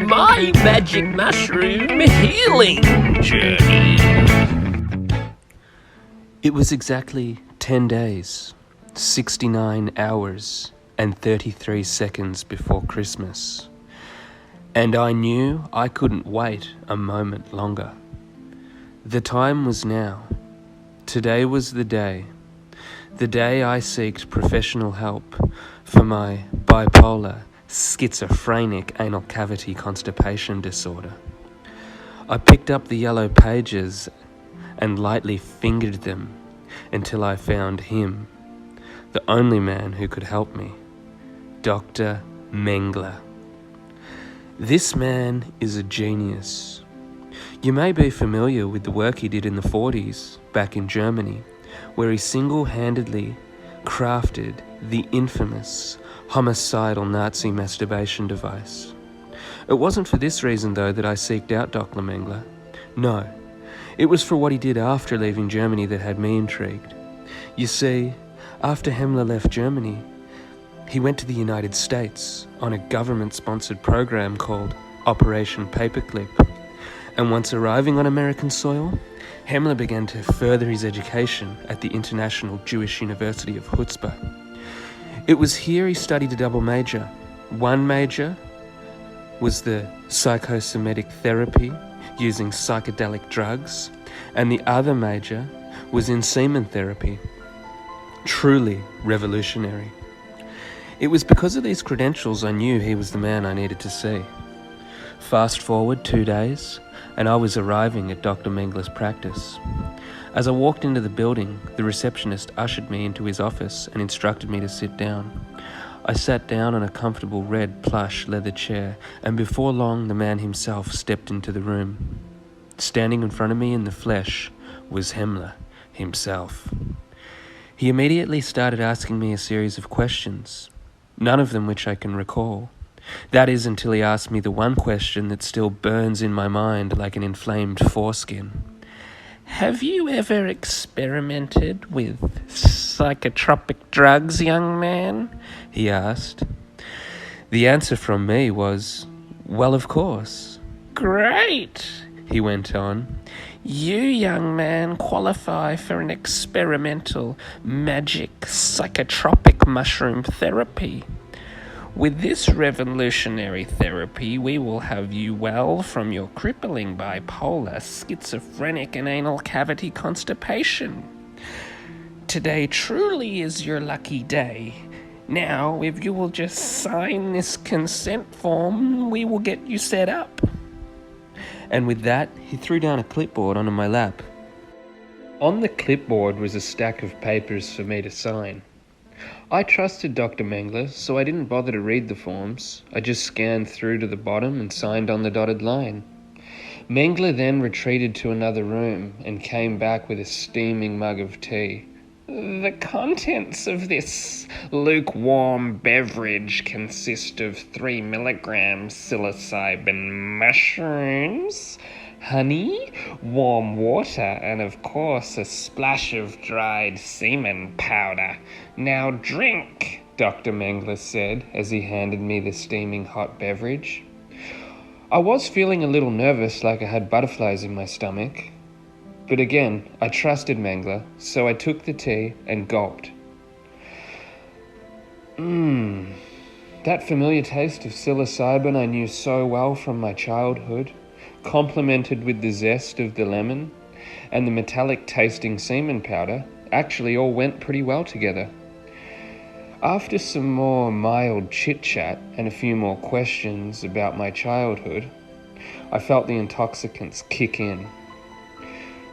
my magic mushroom healing journey. It was exactly 10 days, 69 hours, and 33 seconds before Christmas. And I knew I couldn't wait a moment longer. The time was now. Today was the day I seeked professional help for my bipolar, schizophrenic anal cavity constipation disorder. I picked up the yellow pages and lightly fingered them until I found him, the only man who could help me, Dr. Mengele. This man is a genius. You may be familiar with the work he did in the 40s back in Germany, where he single-handedly crafted the infamous homicidal Nazi masturbation device. It wasn't for this reason, though, that I seeked out Dr. Mengele. No, it was for what he did after leaving Germany that had me intrigued. You see, after Himmler left Germany, he went to the United States on a government-sponsored program called Operation Paperclip. And once arriving on American soil, Himmler began to further his education at the International Jewish University of Chutzpah. It was here he studied a double major. One major was the psychosomatic therapy using psychedelic drugs, and the other major was in semen therapy. Truly revolutionary. It was because of these credentials I knew he was the man I needed to see. Fast forward 2 days, and I was arriving at Dr. Mengele's practice. As I walked into the building, the receptionist ushered me into his office and instructed me to sit down. I sat down on a comfortable red plush leather chair, and before long the man himself stepped into the room. Standing in front of me in the flesh was Himmler himself. He immediately started asking me a series of questions, none of them which I can recall. That is, until he asked me the one question that still burns in my mind like an inflamed foreskin. Have you ever experimented with psychotropic drugs, young man? He asked. The answer from me was, well, of course. Great, he went on. You, young man, qualify for an experimental magic psychotropic mushroom therapy. With this revolutionary therapy, we will have you well from your crippling bipolar, schizophrenic, and anal cavity constipation. Today truly is your lucky day. Now, if you will just sign this consent form, we will get you set up. And with that, he threw down a clipboard onto my lap. On the clipboard was a stack of papers for me to sign. I trusted Dr. Mengele, so I didn't bother to read the forms. I just scanned through to the bottom and signed on the dotted line. Mengele then retreated to another room and came back with a steaming mug of tea. The contents of this lukewarm beverage consist of 3 milligrams psilocybin mushrooms, honey, warm water, and of course a splash of dried semen powder. Now drink, Dr. Mengele said as he handed me the steaming hot beverage. I was feeling a little nervous, like I had butterflies in my stomach. But again, I trusted Mengele, so I took the tea and gulped. That familiar taste of psilocybin I knew so well from my childhood, complemented with the zest of the lemon and the metallic tasting semen powder, actually all went pretty well together. After some more mild chit-chat and a few more questions about my childhood, I felt the intoxicants kick in.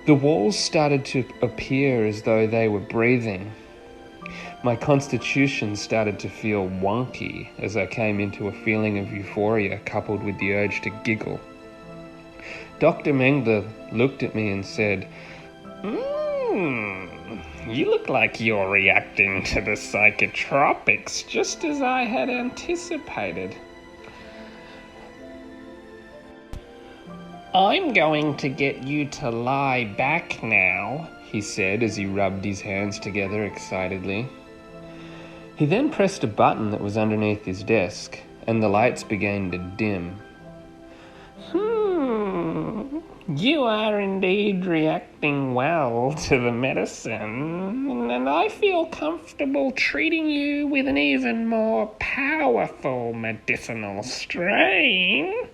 The walls started to appear as though they were breathing. My constitution started to feel wonky as I came into a feeling of euphoria coupled with the urge to giggle. Dr. Mengele looked at me and said, You look like you're reacting to the psychotropics just as I had anticipated. I'm going to get you to lie back now, he said as he rubbed his hands together excitedly. He then pressed a button that was underneath his desk, and the lights began to dim. You are indeed reacting well to the medicine, and I feel comfortable treating you with an even more powerful medicinal strain.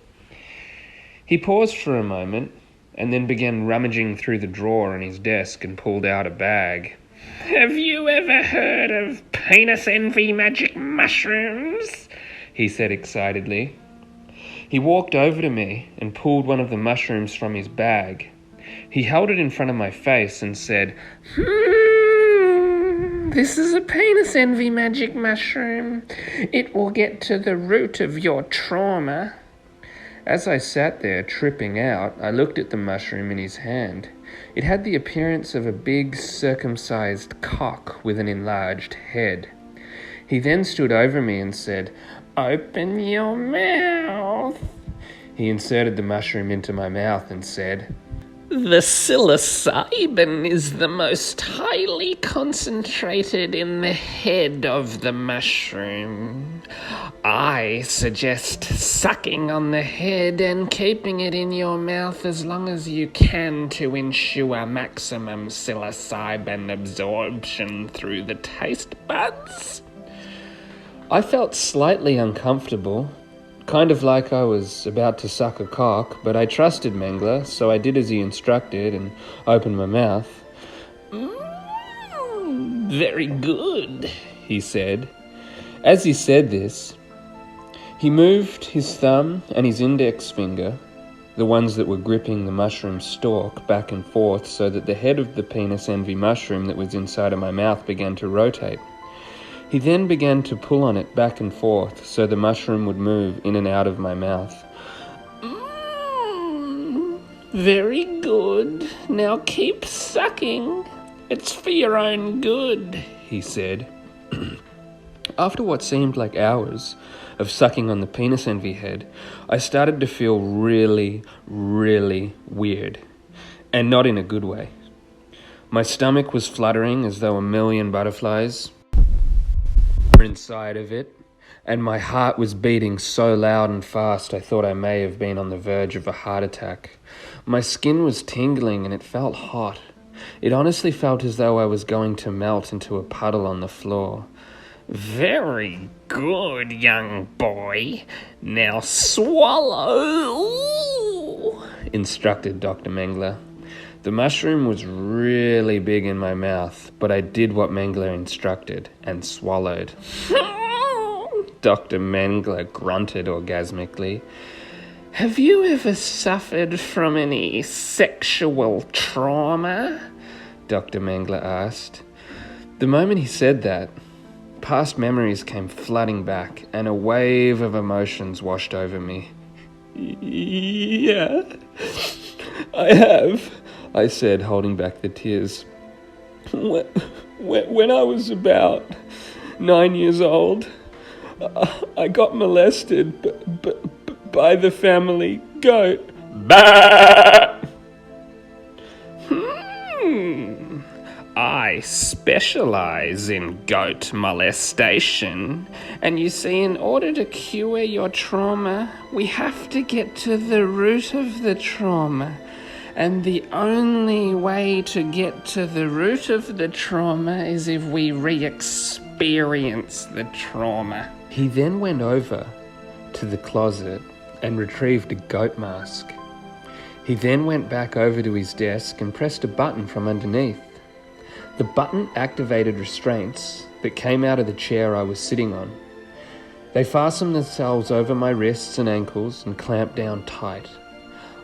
He paused for a moment, and then began rummaging through the drawer on his desk and pulled out a bag. Have you ever heard of penis envy magic mushrooms? He said excitedly. He walked over to me and pulled one of the mushrooms from his bag. He held it in front of my face and said, This is a penis envy magic mushroom. It will get to the root of your trauma. As I sat there, tripping out, I looked at the mushroom in his hand. It had the appearance of a big, circumcised cock with an enlarged head. He then stood over me and said, Open your mouth. He inserted the mushroom into my mouth and said, The psilocybin is the most highly concentrated in the head of the mushroom. I suggest sucking on the head and keeping it in your mouth as long as you can to ensure maximum psilocybin absorption through the taste buds. I felt slightly uncomfortable, kind of like I was about to suck a cock, but I trusted Mengler, so I did as he instructed and opened my mouth. Very good, he said. As he said this, he moved his thumb and his index finger, the ones that were gripping the mushroom stalk, back and forth so that the head of the penis envy mushroom that was inside of my mouth began to rotate. He then began to pull on it back and forth so the mushroom would move in and out of my mouth. Very good. Now keep sucking. It's for your own good, he said. After what seemed like hours of sucking on the penis envy head, I started to feel really, really weird, and not in a good way. My stomach was fluttering as though a million butterflies were inside of it, and my heart was beating so loud and fast I thought I may have been on the verge of a heart attack. My skin was tingling and it felt hot. It honestly felt as though I was going to melt into a puddle on the floor. Very good, young boy. Now swallow, instructed Dr. Mengler. The mushroom was really big in my mouth, but I did what Mengler instructed and swallowed. Dr. Mengler grunted orgasmically. Have you ever suffered from any sexual trauma? Dr. Mengler asked. The moment he said that, past memories came flooding back and a wave of emotions washed over me. Yeah, I have, I said, holding back the tears. When I was about 9 years old, I got molested by the family goat. Bah! I specialize in goat molestation, and you see, in order to cure your trauma, we have to get to the root of the trauma. And the only way to get to the root of the trauma is if we re-experience the trauma. He then went over to the closet and retrieved a goat mask. He then went back over to his desk and pressed a button from underneath. The button activated restraints that came out of the chair I was sitting on. They fastened themselves over my wrists and ankles and clamped down tight.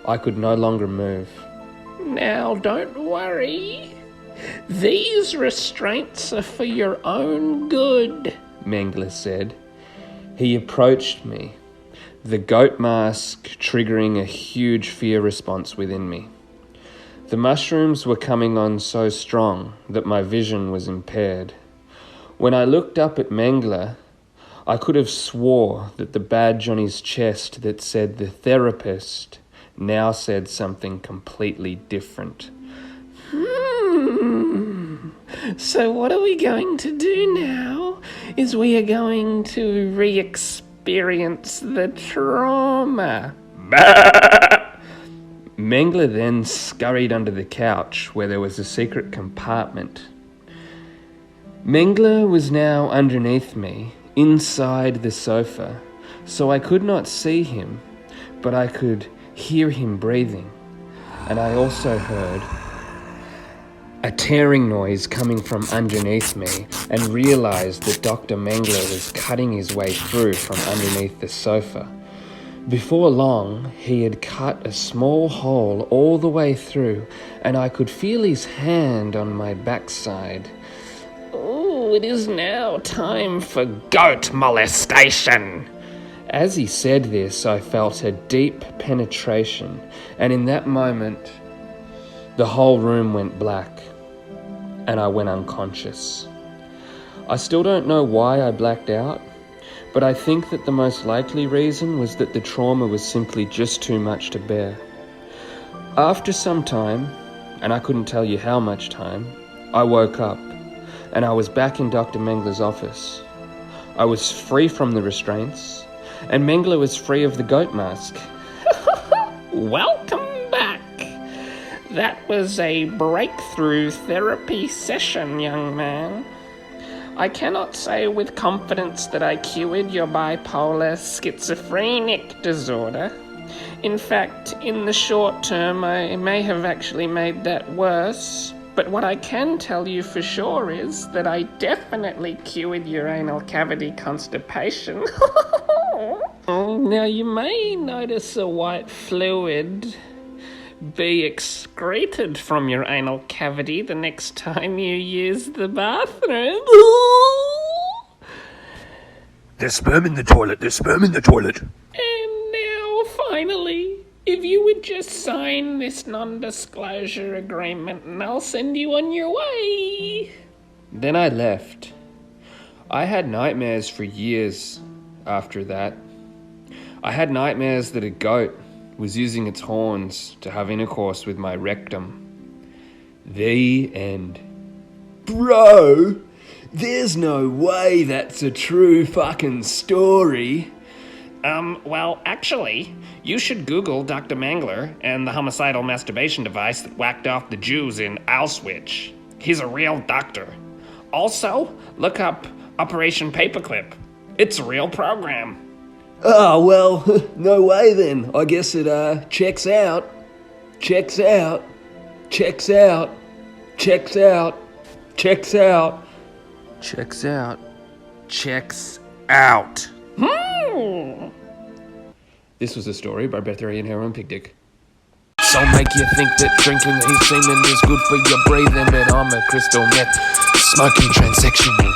I could no longer move. Now don't worry. These restraints are for your own good, Mengler said. He approached me, the goat mask triggering a huge fear response within me. The mushrooms were coming on so strong that my vision was impaired. When I looked up at Mengler, I could have swore that the badge on his chest that said the therapist now said something completely different. So what are we going to do now is we are going to re-experience the trauma. Mengele then scurried under the couch where there was a secret compartment. Mengele was now underneath me, inside the sofa, so I could not see him, but I could hear him breathing, and I also heard a tearing noise coming from underneath me and realized that Dr. Mengele was cutting his way through from underneath the sofa. Before long, he had cut a small hole all the way through, and I could feel his hand on my backside. "Oh, it is now time for goat molestation." As he said this, I felt a deep penetration, and in that moment, the whole room went black, and I went unconscious. I still don't know why I blacked out, but I think that the most likely reason was that the trauma was simply just too much to bear. After some time, and I couldn't tell you how much time, I woke up, and I was back in Dr. Mengele's office. I was free from the restraints, and Mengele was free of the goat mask. Welcome back. That was a breakthrough therapy session, young man. I cannot say with confidence that I cured your bipolar schizophrenic disorder. In fact, in the short term, I may have actually made that worse. But what I can tell you for sure is that I definitely cured your anal cavity constipation. Now you may notice a white fluid be excreted from your anal cavity the next time you use the bathroom. There's sperm in the toilet, there's sperm in the toilet. And now, finally, if you would just sign this non-disclosure agreement and I'll send you on your way. Then I left. I had nightmares for years after that. I had nightmares that a goat was using its horns to have intercourse with my rectum. The end. Bro, there's no way that's a true fucking story. Well, actually, you should Google Dr. Mengele and the homicidal masturbation device that whacked off the Jews in Auschwitz. He's a real doctor. Also, look up Operation Paperclip. It's a real program. Oh, well, no way then. I guess it, checks out. Checks out. Checks out. Checks out. Checks out. Checks out. Checks out. This was a story by Bethary and Heroin Pig Dick. Some make you think that drinking his semen is good for your breathing, but I'm a crystal meth smoking transsexual.